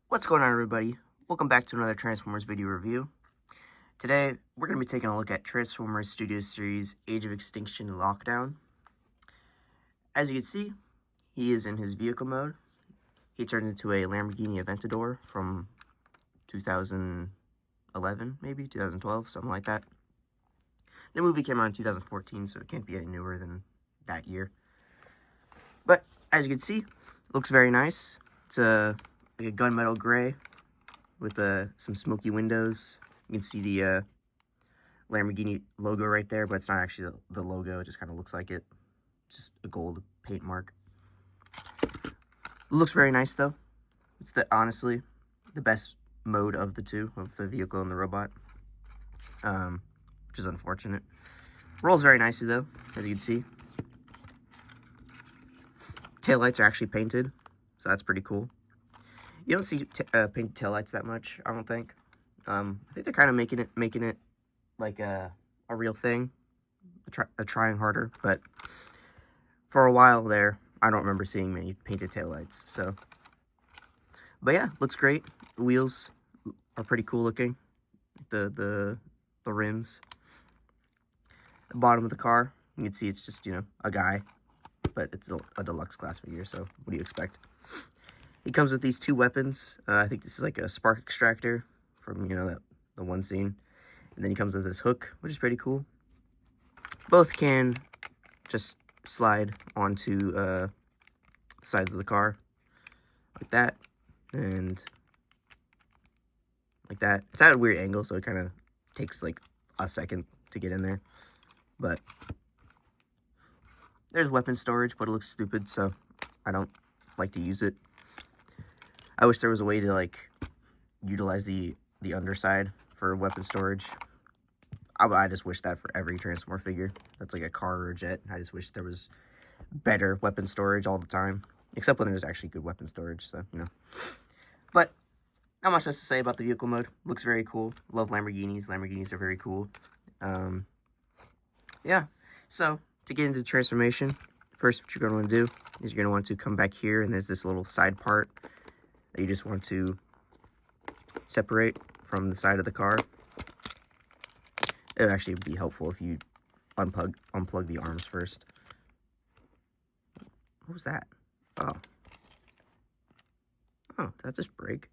What's going on, everybody? Welcome back to another Transformers video review. Today, we're going to be taking a look at Transformers Studio Series Age of Extinction Lockdown. As you can see, he is in his vehicle mode. He turned into a Lamborghini Aventador from 2011, maybe 2012, something like that. The movie came out in 2014, so it can't be any newer than that year. But, as you can see, it looks very nice. It's like a gunmetal gray with some smoky windows. You can see the Lamborghini logo right there, but it's not actually the logo. It just kind of looks like it. It's just a gold paint mark. It looks very nice, though. It's honestly the best mode of the two, of the vehicle and the robot, which is unfortunate. Rolls very nicely, though, as you can see. Taillights are actually painted, so that's pretty cool. You don't see painted taillights that much, I don't think. I think they're kind of making it like a real thing. They're trying harder, but for a while there, I don't remember seeing many painted taillights. So, but yeah, looks great. The wheels are pretty cool looking. The rims. The bottom of the car, you can see it's just, a guy, but it's a deluxe class figure. So what do you expect? He comes with these two weapons. I think this is like a spark extractor from, the one scene. And then he comes with this hook, which is pretty cool. Both can just slide onto the sides of the car, like that, and like that. It's at a weird angle, so it kind of takes like a second to get in there. But there's weapon storage, but it looks stupid, so I don't like to use it. I wish there was a way to like utilize the underside for weapon storage. I just wish that for every Transformer figure that's like a car or a jet. I just wish there was better weapon storage all the time, except when there's actually good weapon storage, so, But not much else to say about the vehicle mode. Looks very cool. Love Lamborghinis. Lamborghinis are very cool. Yeah, so to get into the transformation, first what you're going to want to do is you're going to want to come back here, and there's this little side part that you just want to separate from the side of the car. It would actually be helpful if you unplug the arms first. What was that? Oh, did that just break?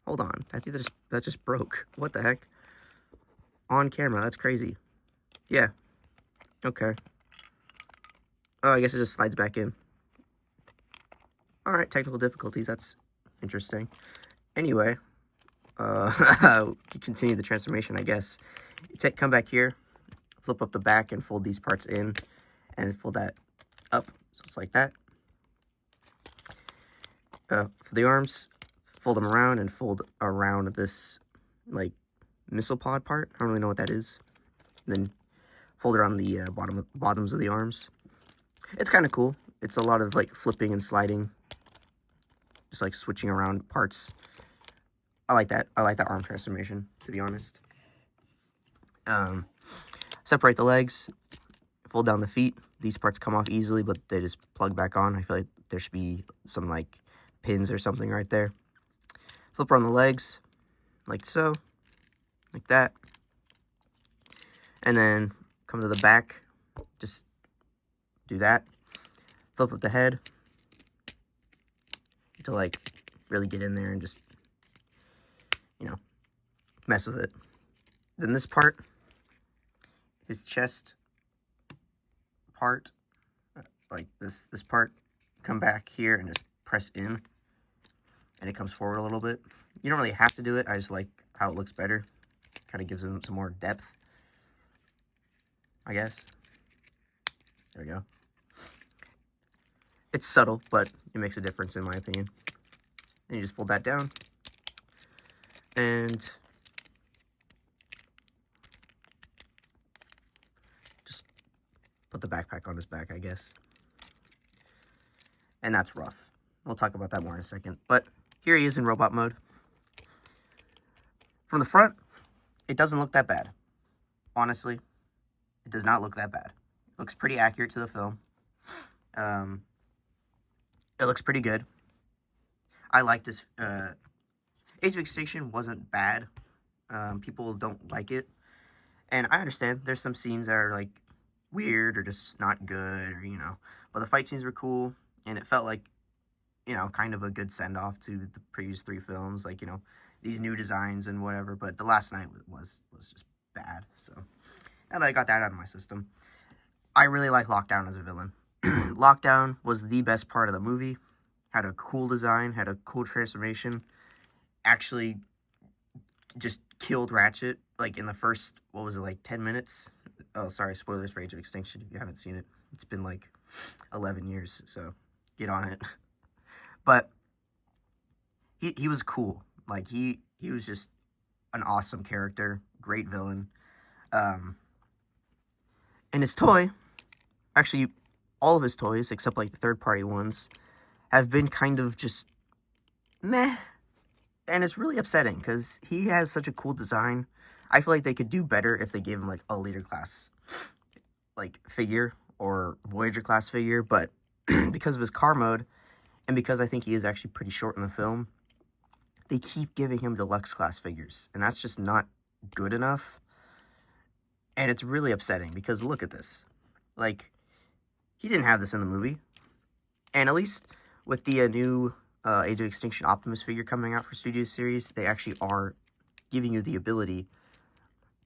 Hold on, I think that just broke. What the heck? On camera, that's crazy. Yeah. Okay. Oh, I guess it just slides back in. Alright, technical difficulties, that's interesting. Anyway, continue the transformation, I guess. Come back here, flip up the back and fold these parts in, and fold that up, so it's like that. For the arms, fold them around and fold around this, like, missile pod part. I don't really know what that is. And then fold it on the bottoms of the arms. It's kind of cool. It's a lot of, like, flipping and sliding. Just, like, switching around parts. I like that. I like that arm transformation, to be honest. Separate the legs. Fold down the feet. These parts come off easily, but they just plug back on. I feel like there should be some, like, pins or something right there. Flip around the legs, like so. Like that. And then come to the back. Just do that. Flip up the head. To, like, really get in there and just, mess with it. Then this part, his chest part, like this part, come back here and just press in, and it comes forward a little bit. You don't really have to do it. I just like how it looks better. Kind of gives him some more depth, I guess. There we go. It's subtle, but it makes a difference in my opinion. And you just fold that down. And just put the backpack on his back, I guess. And that's rough. We'll talk about that more in a second. But here he is in robot mode. From the front, it doesn't look that bad. Honestly, it does not look that bad. It looks pretty accurate to the film. It looks pretty good. I like this. Age of Extinction wasn't bad. People don't like it, and I understand. There's some scenes that are like weird or just not good, or But the fight scenes were cool, and it felt like kind of a good send off to the previous three films, like these new designs and whatever. But the last night was just bad. So now that I got that out of my system, I really like Lockdown as a villain. Lockdown was the best part of the movie. Had a cool design, had a cool transformation. Actually, just killed Ratchet like in the first, what was it, like 10 minutes? Oh, sorry, spoilers for Age of Extinction if you haven't seen it. It's been like 11 years, so get on it. But he was cool. Like he was just an awesome character, great villain. And his toy, actually, all of his toys except like the third-party ones, have been kind of just meh. And it's really upsetting because he has such a cool design. I feel like they could do better if they gave him like a leader class like figure or Voyager class figure, but because of his car mode and because I think he is actually pretty short in the film, they keep giving him deluxe class figures, and that's just not good enough. And it's really upsetting because look at this. Like, he didn't have this in the movie. And at least with the new Age of Extinction Optimus figure coming out for Studio Series, they actually are giving you the ability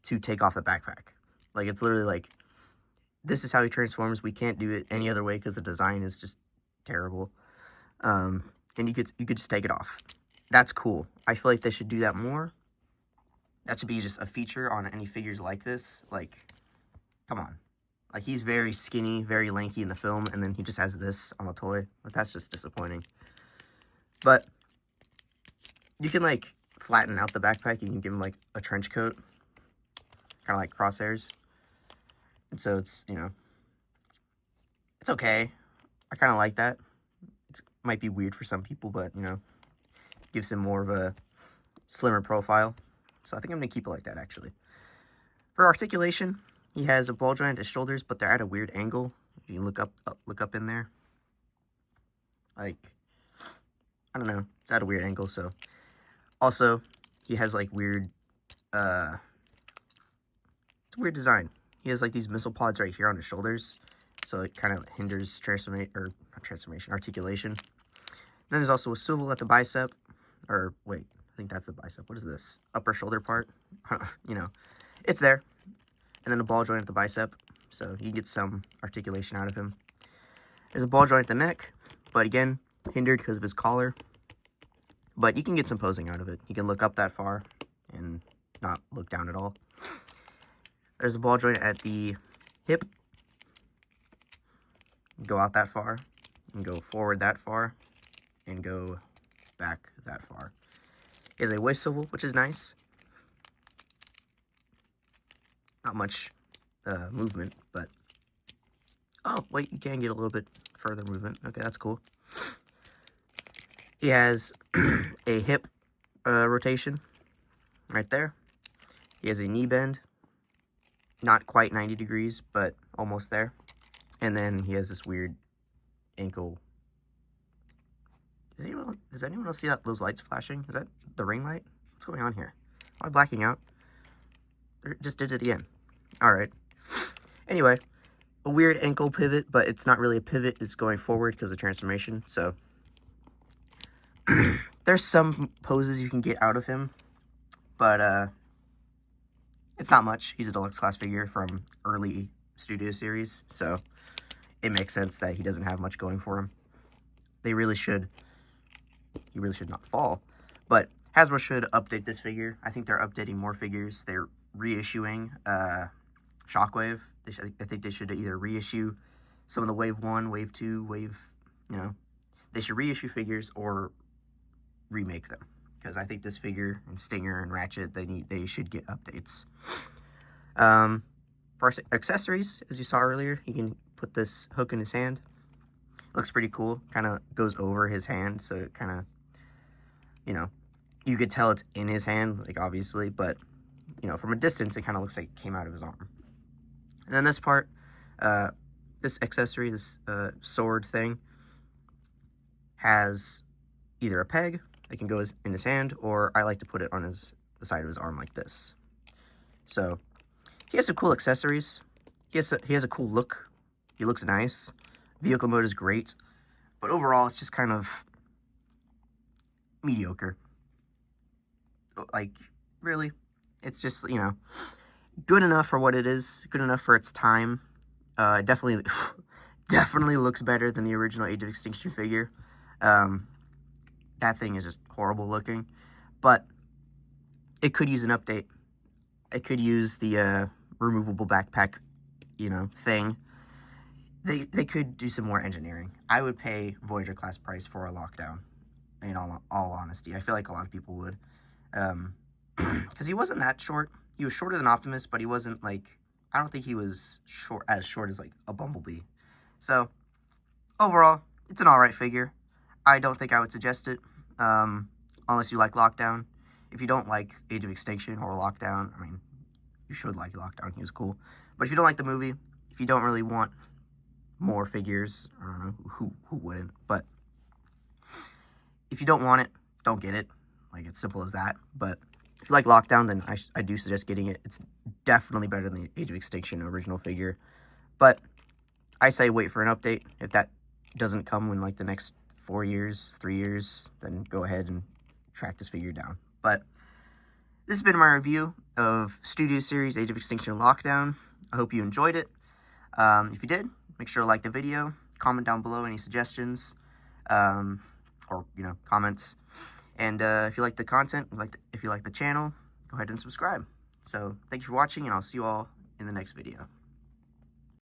to take off the backpack. Like, it's literally like, this is how he transforms. We can't do it any other way because the design is just terrible. And you could just take it off. That's cool. I feel like they should do that more. That should be just a feature on any figures like this. Like, come on. Like, he's very skinny, very lanky in the film, and then he just has this on the toy. Like, that's just disappointing. But you can, like, flatten out the backpack. You can give him, like, a trench coat. Kind of like Crosshairs. And so it's, it's okay. I kind of like that. It might be weird for some people, but, gives him more of a slimmer profile. So I think I'm going to keep it like that, actually. For articulation, he has a ball joint at his shoulders, but they're at a weird angle. If you look up in there. Like, I don't know. It's at a weird angle, so. Also, he has, like, weird, it's a weird design. He has, like, these missile pods right here on his shoulders, so it kind of hinders articulation. Then there's also a swivel at the bicep, or, wait, I think that's the bicep. What is this? Upper shoulder part? It's there. And then a ball joint at the bicep, so you get some articulation out of him. There's a ball joint at the neck, but again, hindered because of his collar. But you can get some posing out of it. You can look up that far and not look down at all. There's a ball joint at the hip. Go out that far, and go forward that far, and go back that far. He has a waist swivel, which is nice. Not much movement, but... Oh, wait, you can get a little bit further movement. Okay, that's cool. He has a hip rotation right there. He has a knee bend. Not quite 90 degrees, but almost there. And then he has this weird ankle. Does anyone else see those lights flashing? Is that the ring light? What's going on here? Am I blacking out? It just did it again. Alright. Anyway, a weird ankle pivot, but it's not really a pivot. It's going forward because of transformation. So, there's some poses you can get out of him, but it's not much. He's a deluxe class figure from early Studio Series, so it makes sense that he doesn't have much going for him. He really should not fall, but Hasbro should update this figure. I think they're updating more figures. They're reissuing Shockwave. I think they should either reissue some of the Wave 1, Wave 2, Wave, they should reissue figures or remake them. Because I think this figure and Stinger and Ratchet, they should get updates. For accessories, as you saw earlier, you can put this hook in his hand. Looks pretty cool. Kind of goes over his hand, so it kind of, you could tell it's in his hand, like obviously, but from a distance, it kind of looks like it came out of his arm. And then this part, this accessory, this sword thing, has either a peg that can go in his hand, or I like to put it on the side of his arm like this. So he has some cool accessories. He has a cool look. He looks nice. Vehicle mode is great, but overall it's just kind of mediocre. Like, really, it's just, you know, good enough for what it is, good enough for its time. Definitely definitely looks better than the original Age of Extinction figure. That thing is just horrible looking, but it could use an update. It could use the removable backpack, you know, thing. They could do some more engineering. I would pay Voyager class price for a lockdown, in all honesty. I feel like a lot of people would. Because he wasn't that short. He was shorter than Optimus, but he wasn't, like, I don't think he was as short as, like, a Bumblebee. So, overall, it's an alright figure. I don't think I would suggest it, unless you like Lockdown. If you don't like Age of Extinction or Lockdown, I mean, you should like Lockdown. He was cool. But if you don't like the movie, if you don't really want more figures, I don't know, who wouldn't? But if you don't want it, don't get it. Like, it's simple as that. But if you like Lockdown, then I do suggest getting it. It's definitely better than the Age of Extinction original figure. But I say wait for an update. If that doesn't come in, like, the next 4 years, 3 years, then go ahead and track this figure down. But this has been my review of Studio Series Age of Extinction Lockdown. I hope you enjoyed it. If you did, make sure to like the video, comment down below any suggestions, or, you know, comments. And if you like the content, if you like the channel, go ahead and subscribe. So thank you for watching, and I'll see you all in the next video.